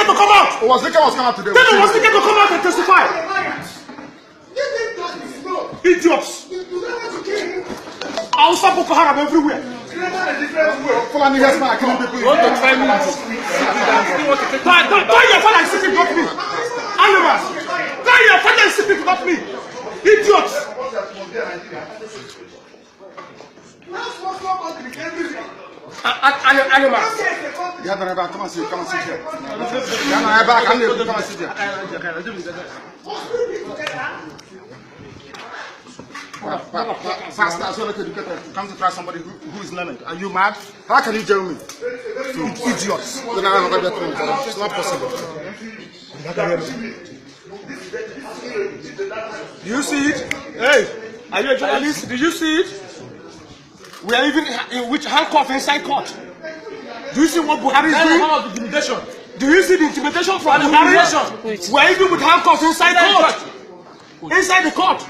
to come out. Owasike was coming out today. Tell Owasike to come out and testify. Idiots. I'll stop Boko Haram everywhere. Fulani has been killing people. You want to try me? Try your father is sitting, not me. Animals. Try your father is sitting, not me. Idiots. Animals. Come and sit here. Come and sit here. Pastor, as well as educated, come to try somebody who is learned. Are you mad? How can you jail me? Idiots. It's not possible. Do you see it? Hey, are you a journalist? Did you see it? We are even in which handcuff inside court. Do you see what Buhari is doing? Do you see the intimidation from Buhari? We are even with handcuffs inside court. Inside the court.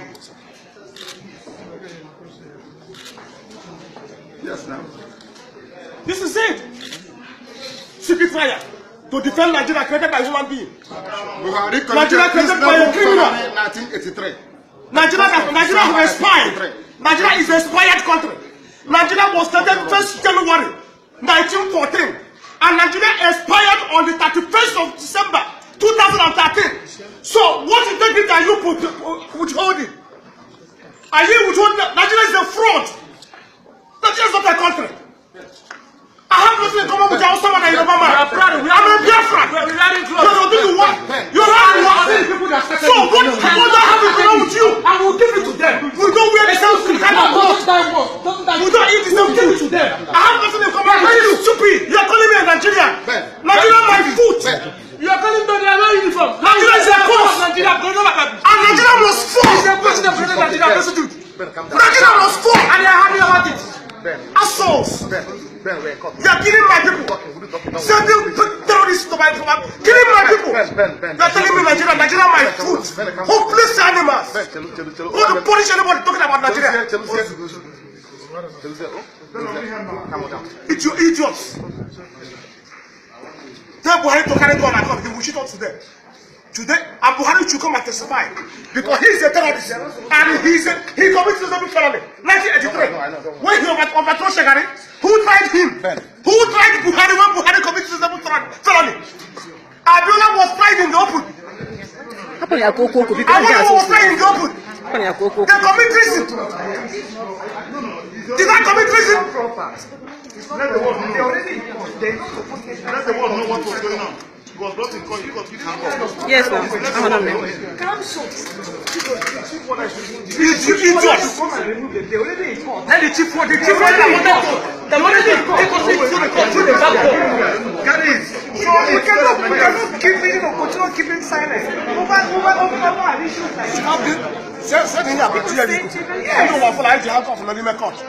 Yes, now. This is it. Secret fire to defend Nigeria created by human being. Nigeria created by a criminal. 1983. Nigeria has expired. Nigeria is an expired country. Nigeria was started 1st January 1914, and Nigeria expired on the 31st of December 2013. So, what integrity are you withholding? Are you withholding? Nigeria is a fraud. Nigeria is not a country. I have nothing in common with your husband and your mama. I'm a Biafra. You're doing what? You're not what? So what do I have in common with you? I will give it to them. We don't wear the same kind of clothes. We don't eat the same food to them. I have nothing in common with you. Stupid. You're calling me a Nigerian. Nigeria my foot. You are calling me a uniform. Nigeria is a cause. And Nigeria must fall. Nigeria must fall. And they are happy about it. Assholes! You are killing my people! Sending terrorists to my people! Killing my people! You are telling me Nigeria my food! Hopeless animals! Who to punish anybody talking about Nigeria? It's you idiots! Tell Buhari to carry gun and come, he will shoot us today. Today, and Buhari should come and testify because he is a terrorist and he committed a felony. 1983. When he overthrew Shagari, who tried him? Who tried Buhari when Buhari committed a felony? Abiola was tried in the open. Abiola was tried in the open. They commit treason. Did I commit treason? Let the world know what was going on. Was brought in court because we didn't have. Yes, ma'am. Let the chief want the chief want the money they continue to the back door. That is. So we cannot keep continue keeping silent. Over issues like this. Say here, but you know what for like the handcuff on the court.